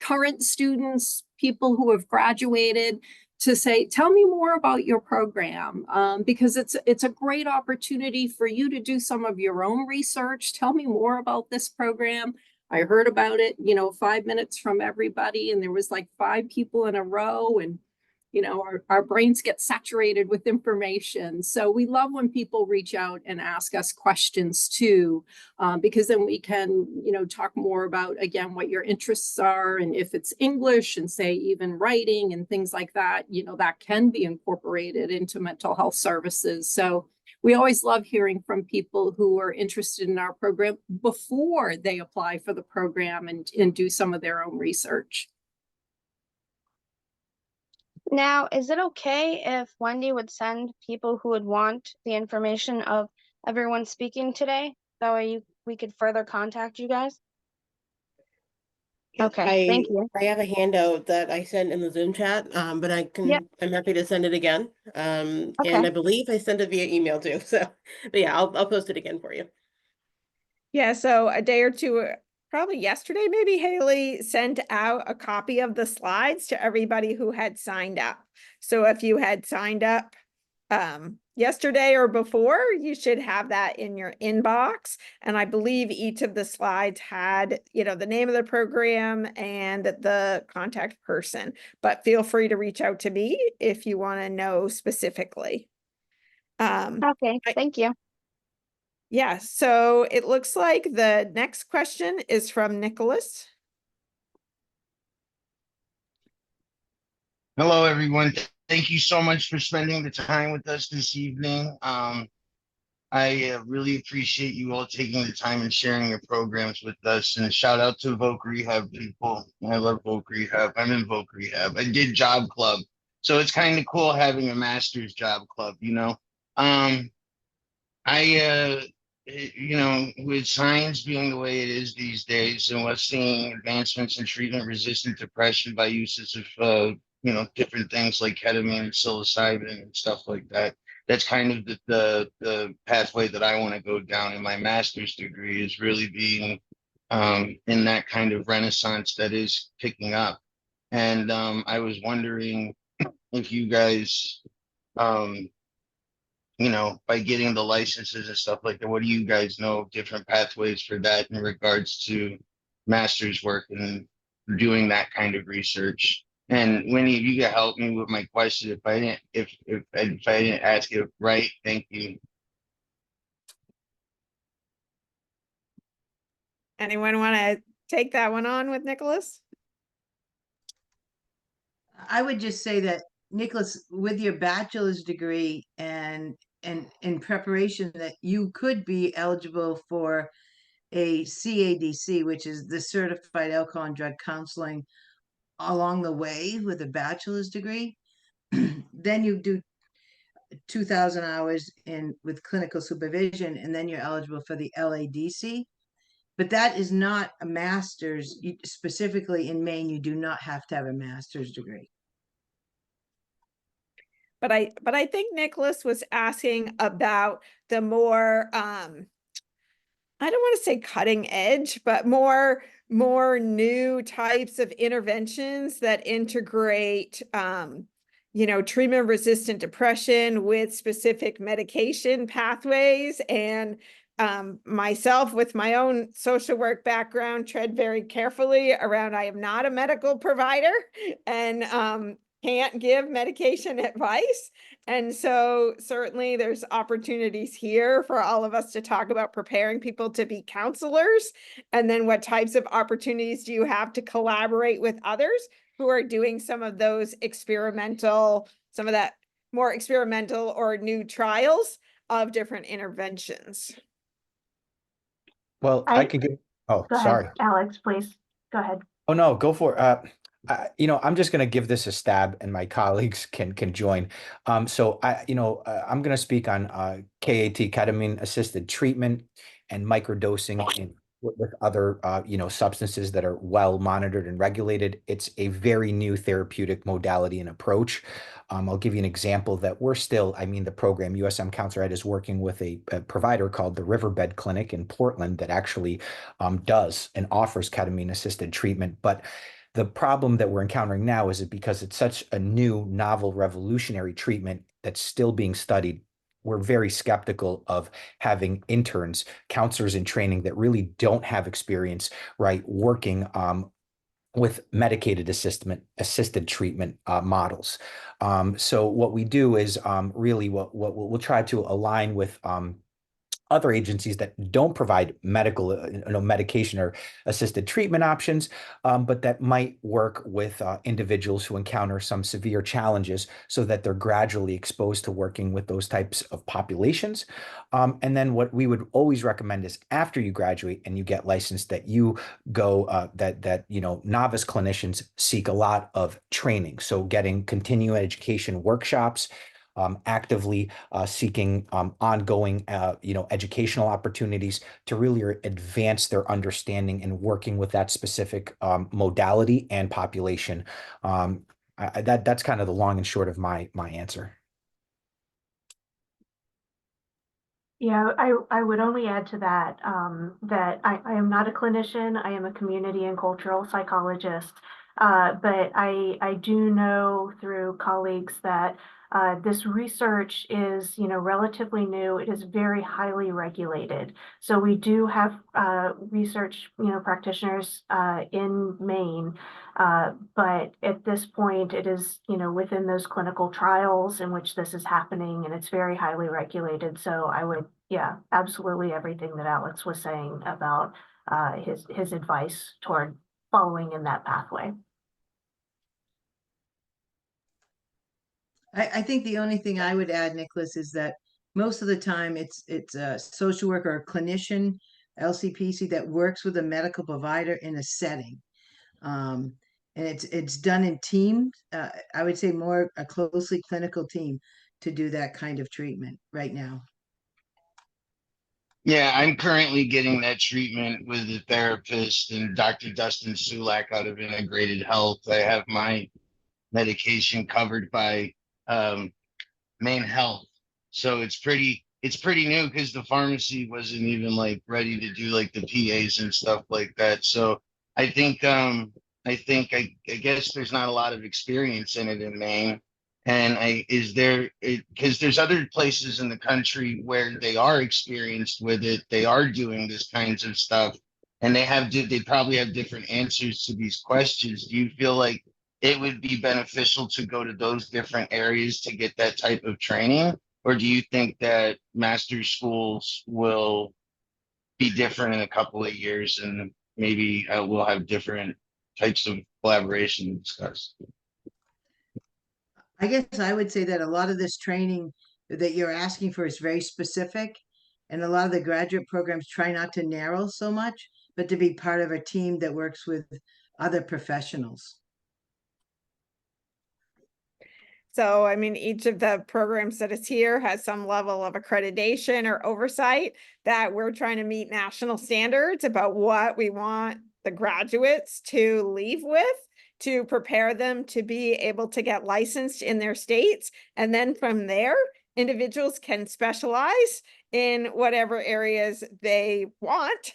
current students, people who have graduated, to say, tell me more about your program, because it's a great opportunity for you to do some of your own research. Tell me more about this program. I heard about it, 5 minutes from everybody, and there was like 5 people in a row, and our brains get saturated with information. So we love when people reach out and ask us questions too, because then we can, talk more about, again, what your interests are. And if it's English and say even writing and things like that, that can be incorporated into mental health services. So we always love hearing from people who are interested in our program before they apply for the program and do some of their own research. Now, is it okay if Wendy would send people who would want the information of everyone speaking today? That way we could further contact you guys? Okay, thank you. I have a handout that I sent in the Zoom chat, but I'm happy to send it again. And I believe I sent it via email too. So, but yeah, I'll post it again for you. Yeah, so a day or two probably yesterday, maybe Haley sent out a copy of the slides to everybody who had signed up. So if you had signed up yesterday or before, you should have that in your inbox. And I believe each of the slides had, you know, the name of the program and the contact person, but feel free to reach out to me if you want to know specifically. Okay, thank you. Yeah, so it looks like the next question is from Nicholas. Hello, everyone. Thank you so much for spending the time with us this evening. I really appreciate you all taking the time and sharing your programs with us. And shout out to Voc Rehab people. I love Voc Rehab. I'm in Voc Rehab. I did Job Club. So it's kind of cool having a master's job club, you know. You know, with science being the way it is these days, and we're seeing advancements in treatment-resistant depression by uses of, you know, different things like ketamine and psilocybin and stuff like that. That's kind of the pathway that I want to go down in my master's degree, is really being in that kind of renaissance that is picking up. And I was wondering if you guys, you know, by getting the licenses and stuff like that, what do you guys know of different pathways for that in regards to master's work and doing that kind of research? And Winnie, if you could help me with my question, if I didn't ask it right, thank you. Anyone want to take that one on with Nicholas? I would just say that, Nicholas, with your bachelor's degree and in preparation, that you could be eligible for a CADC, which is the Certified Alcohol and Drug Counseling, along the way with a bachelor's degree. Then you do 2,000 hours in with clinical supervision, and then you're eligible for the LADC. But that is not a master's. Specifically in Maine, you do not have to have a master's degree. But I think Nicholas was asking about the more I don't want to say cutting edge, but more new types of interventions that integrate you know, treatment resistant depression with specific medication pathways. And myself, with my own social work background, tread very carefully around, I am not a medical provider and can't give medication advice. And so certainly there's opportunities here for all of us to talk about preparing people to be counselors. And then what types of opportunities do you have to collaborate with others who are doing some of those experimental, some of that more experimental or new trials of different interventions? Well, I could get, oh, Go sorry. ahead, Alex, please. Go ahead. Oh, no, go for it. You know, I'm just going to give this a stab, and my colleagues can join. So I'm going to speak on KAT, ketamine assisted treatment, and microdosing with other substances that are well monitored and regulated. It's a very new therapeutic modality and approach. I'll give you an example that we're still, the program USM Counselor Ed is working with a provider called the Riverbed Clinic in Portland that actually does and offers ketamine assisted treatment. But the problem that we're encountering now is that because it's such a new, novel, revolutionary treatment that's still being studied, we're very skeptical of having interns, counselors in training that really don't have experience, right, working with medicated assisted treatment models. So what we do is really what we'll try to align with other agencies that don't provide medical, medication or assisted treatment options, but that might work with individuals who encounter some severe challenges so that they're gradually exposed to working with those types of populations. And then what we would always recommend is after you graduate and you get licensed, that you go, novice clinicians seek a lot of training. So getting continuing education workshops, actively seeking ongoing, educational opportunities to really advance their understanding and working with that specific modality and population. That's kind of the long and short of my answer. Yeah, I would only add to that, that I am not a clinician. I am a community and cultural psychologist. But I do know through colleagues that this research is, relatively new. It is very highly regulated. So we do have research, practitioners in Maine. But at this point, it is, within those clinical trials in which this is happening, and it's very highly regulated. So I would, yeah, absolutely everything that Alex was saying about his advice toward following in that pathway. I think the only thing I would add, Nicholas, is that most of the time it's a social worker or clinician, LCPC, that works with a medical provider in a setting. And it's done in teams. I would say more a closely clinical team to do that kind of treatment right now. Yeah, I'm currently getting that treatment with a therapist and Dr. Dustin Sulak out of Integrated Health. I have my medication covered by Maine Health. So it's pretty new because the pharmacy wasn't even like ready to do like the PAs and stuff like that. So I think I guess there's not a lot of experience in it in Maine. And because there's other places in the country where they are experienced with it, they are doing this kinds of stuff, and they probably have different answers to these questions. Do you feel like it would be beneficial to go to those different areas to get that type of training? Or do you think that master's schools will be different in a couple of years and maybe we'll have different types of collaboration discussed? I guess I would say that a lot of this training that you're asking for is very specific. And a lot of the graduate programs try not to narrow so much, but to be part of a team that works with other professionals. So, I mean, each of the programs that is here has some level of accreditation or oversight that we're trying to meet national standards about what we want the graduates to leave with, to prepare them to be able to get licensed in their states. And then from there, individuals can specialize in whatever areas they want,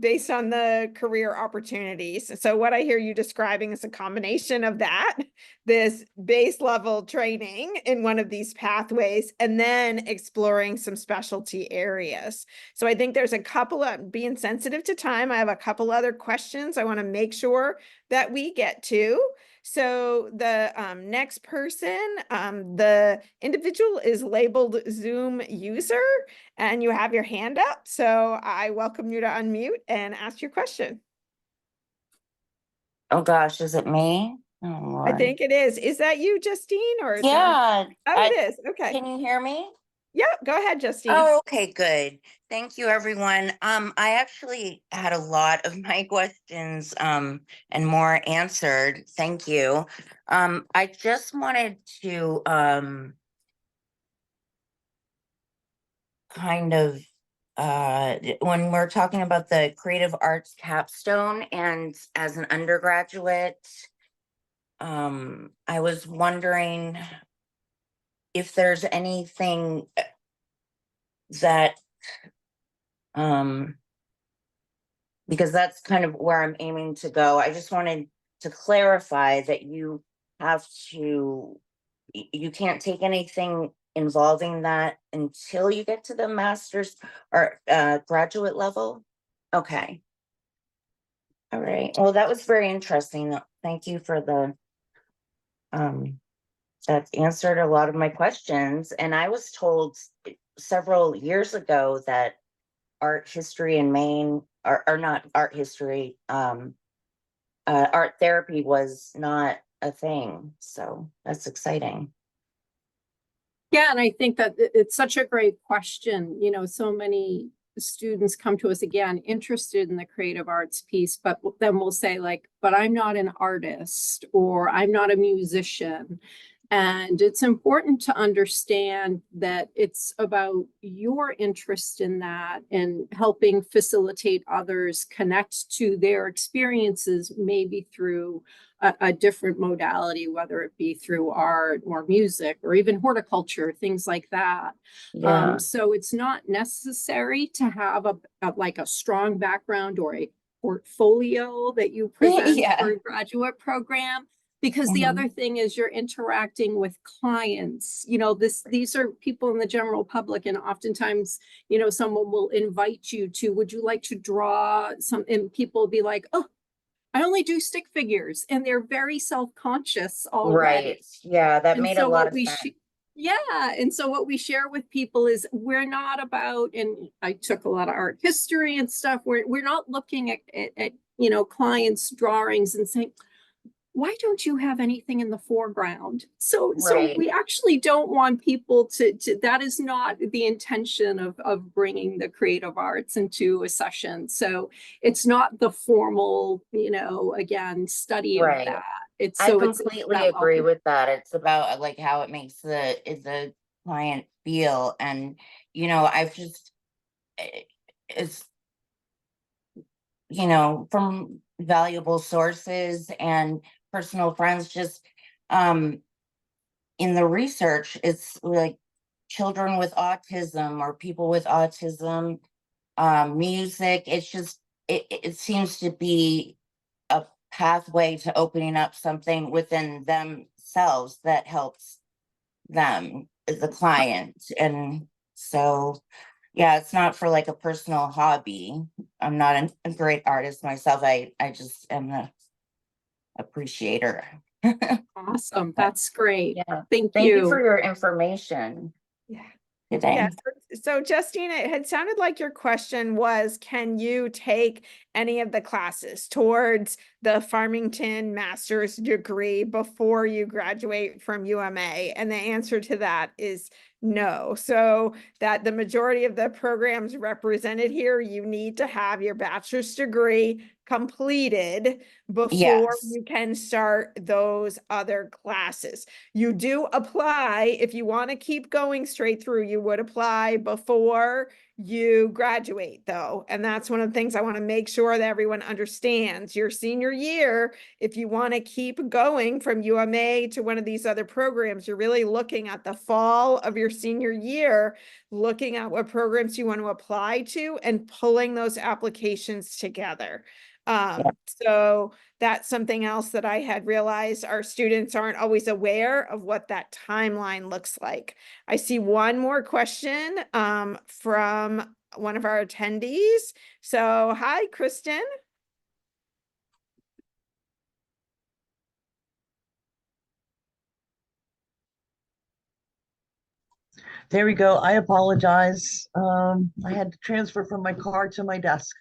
based on the career opportunities. So what I hear you describing is a combination of that, this base level training in one of these pathways, and then exploring some specialty areas. So I think there's a couple of, being sensitive to time, I have a couple other questions I want to make sure that we get to. So the next person, the individual is labeled Zoom user, and you have your hand up. So I welcome you to unmute and ask your question. Oh gosh, is it me? Oh I Lord. think it is. Is that you, Justine? Or is Yeah. oh, it is. Okay. Can you hear me? Yep. Go ahead, Justine. Oh, okay, good. Thank you, everyone. I actually had a lot of my questions and more answered. Thank you. I just wanted to kind of when we're talking about the creative arts capstone and as an undergraduate, I was wondering if there's anything that because that's kind of where I'm aiming to go. I just wanted to clarify that you can't take anything involving that until you get to the master's or graduate level. Okay. All right. Well, that was very interesting. Thank you for the that answered a lot of my questions. And I was told several years ago that art history in Maine, or not art history, art therapy was not a thing. So that's exciting. Yeah, and I think that it's such a great question. You know, so many students come to us again interested in the creative arts piece, but then we'll say like, but I'm not an artist or I'm not a musician. And it's important to understand that it's about your interest in that and helping facilitate others connect to their experiences, maybe through a different modality, whether it be through art or music or even horticulture, things like that. Yeah. So it's not necessary to have like a strong background or a portfolio that you present Yeah. for a graduate program. Because the other thing is you're interacting with clients, these are people in the general public, and oftentimes, someone will invite you to, would you like to draw some, and people will be like, oh, I only do stick figures, and they're very self-conscious already. Right. Yeah, that And made a so lot what of we sense. yeah, and so what we share with people is we're not about, and I took a lot of art history and stuff, we're not looking at clients' drawings and saying, why don't you have anything in the foreground? So Right. we actually don't want people to that is not the intention of bringing the creative arts into a session. So it's not the formal, again, study of Right. that. It's I so it's completely about agree with that. It's about like how it makes the client feel. And, I've just, it's, from valuable sources and personal friends, just, in the research, it's like children with autism or people with autism, music, it's just, it seems to be a pathway to opening up something within themselves that helps them, the client. And so, yeah, it's not for like a personal hobby. I'm not a great artist myself. I just am a appreciator. awesome. That's great. Yeah. Thank Thank you you. for your information Yeah. today. Yeah, so Justine, it had sounded like your question was, can you take any of the classes towards the Farmington master's degree before you graduate from UMA? And the answer to that is no. So that the majority of the programs represented here, you need to have your bachelor's degree completed before Yes. you can start those other classes. You do apply if you want to keep going straight through, you would apply before you graduate though. And that's one of the things I want to make sure that everyone understands. Your senior year, if you want to keep going from UMA to one of these other programs, you're really looking at the fall of your senior year, looking at what programs you want to apply to and pulling those applications together. So that's something else that I had realized our students aren't always aware of what that timeline looks like. I see one more question from one of our attendees. So hi, Kristen. There we go. I apologize. I had to transfer from my car to my desk.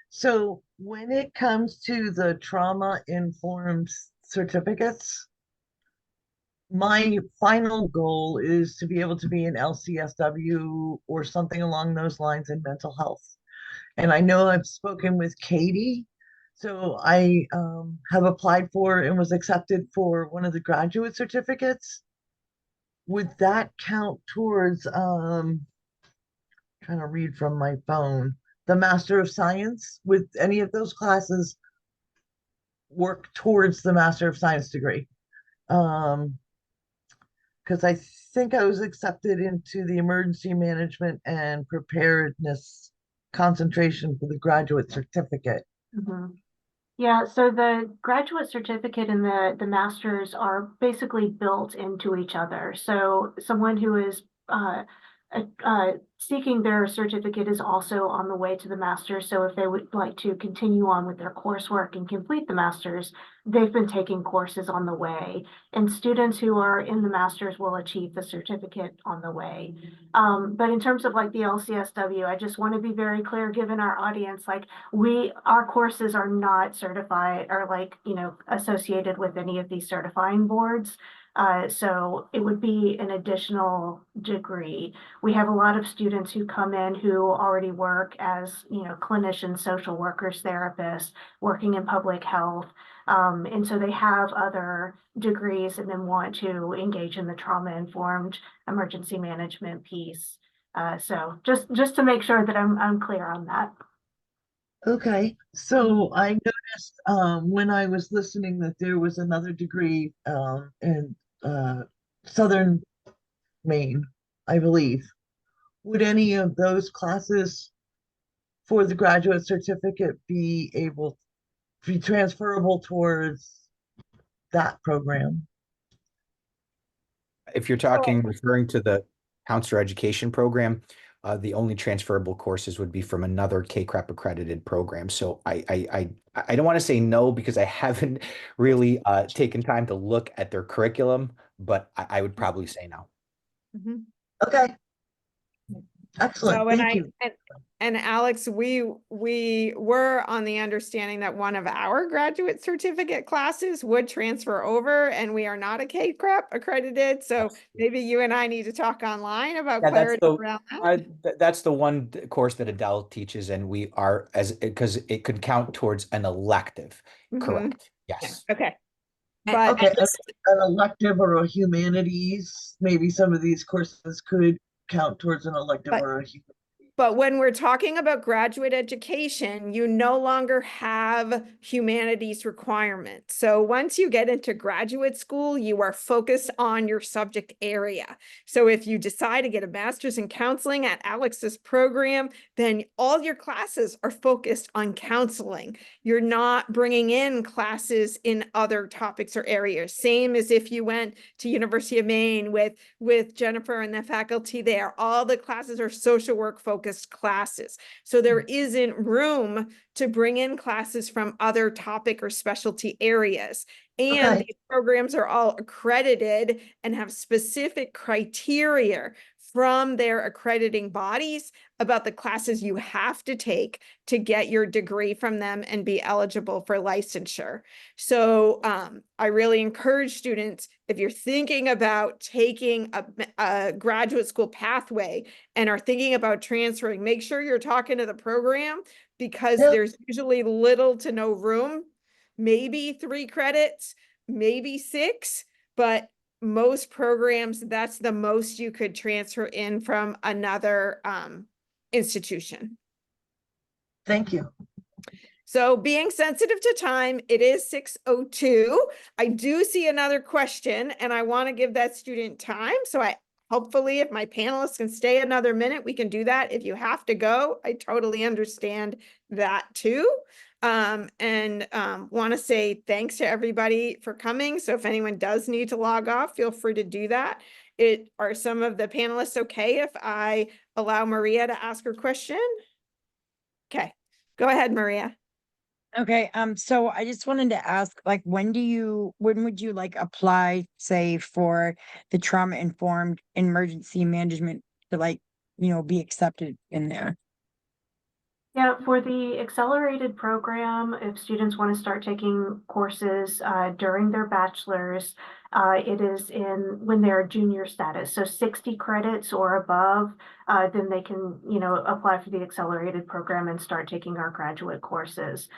So when it comes to the trauma-informed certificates, my final goal is to be able to be an LCSW or something along those lines in mental health. And I know I've spoken with Katie, so I have applied for and was accepted for one of the graduate certificates. Would that count towards trying to read from my phone, the Master of Science? With any of those classes work towards the Master of Science degree? Because I think I was accepted into the emergency management and preparedness concentration for the graduate certificate. Yeah, so the graduate certificate and the master's are basically built into each other. So someone who is seeking their certificate is also on the way to the master's. So if they would like to continue on with their coursework and complete the master's, they've been taking courses on the way. And students who are in the master's will achieve the certificate on the way. But in terms of like the LCSW, I just want to be very clear, given our audience, like our courses are not certified or like, associated with any of these certifying boards. So it would be an additional degree. We have a lot of students who come in who already work as, clinicians, social workers, therapists, working in public health. And so they have other degrees and then want to engage in the trauma-informed emergency management piece. So just to make sure that I'm clear on that. Okay, so I noticed when I was listening that there was another degree in Southern Maine, I believe. Would any of those classes for the graduate certificate be able to be transferable towards that program? If you're referring to the counselor education program, the only transferable courses would be from another KCREP accredited program. So I don't want to say no because I haven't really taken time to look at their curriculum, but I would probably say no. Mhm. Okay. Excellent. So, Thank you. And Alex, we were on the understanding that one of our graduate certificate classes would transfer over, and we are not a KCREP accredited. So maybe you and I need to talk online about Yeah, clarity around that. that's the one course that Adele teaches, and we are because it could count towards an elective. Mhm. Correct. Yes. Okay. And- But Okay, an elective or a humanities, maybe some of these courses could count towards an elective But- or a But when we're talking about graduate education, you no longer have humanities requirements. So once you get into graduate school, you are focused on your subject area. So if you decide to get a master's in counseling at Alex's program, then all your classes are focused on counseling. You're not bringing in classes in other topics or areas. Same as if you went to University of Maine with Jennifer and the faculty there. All the classes are social work focused classes. So there isn't room to bring in classes from other topic or specialty areas. And these programs are all accredited and have specific criteria from their accrediting bodies about the classes you have to take to get your degree from them and be eligible for licensure. So I really encourage students, if you're thinking about taking a graduate school pathway and are thinking about transferring, make sure you're talking to the program because there's usually little to no room, maybe 3 credits, maybe 6, but most programs, that's the most you could transfer in from another institution. Thank you. So being sensitive to time, it is 6:02. I do see another question and I want to give that student time. So hopefully if my panelists can stay another minute, we can do that. If you have to go, I totally understand that too. Want to say thanks to everybody for coming. So if anyone does need to log off, feel free to do that. Are some of the panelists okay if I allow Maria to ask her question? Okay, go ahead, Maria. Okay, so I just wanted to ask, like, when would you like apply, say, for the trauma-informed emergency management to be accepted in there? Yeah, for the accelerated program, if students want to start taking courses during their bachelor's, it is when they're junior status, so 60 credits or above, then they can, apply for the accelerated program and start taking our graduate courses.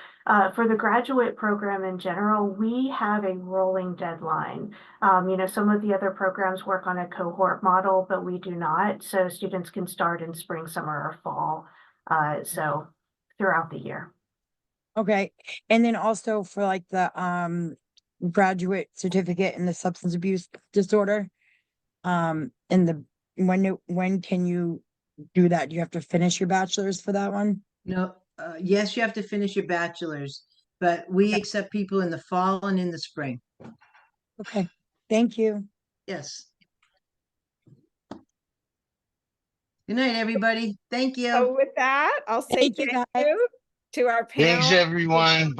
For the graduate program in general, we have a rolling deadline. Some of the other programs work on a cohort model, but we do not. So students can start in spring, summer, or fall. So throughout the year. Okay, and then also for the graduate certificate in the substance abuse disorder, when can you do that? Do you have to finish your bachelor's for that one? No, yes, you have to finish your bachelor's, but we accept people in the fall and in the spring. Okay, thank you. Yes. Good night, everybody. Thank you. So with that, I'll say Thank you, thank guys. you to our panel. Thanks, everyone. Bye.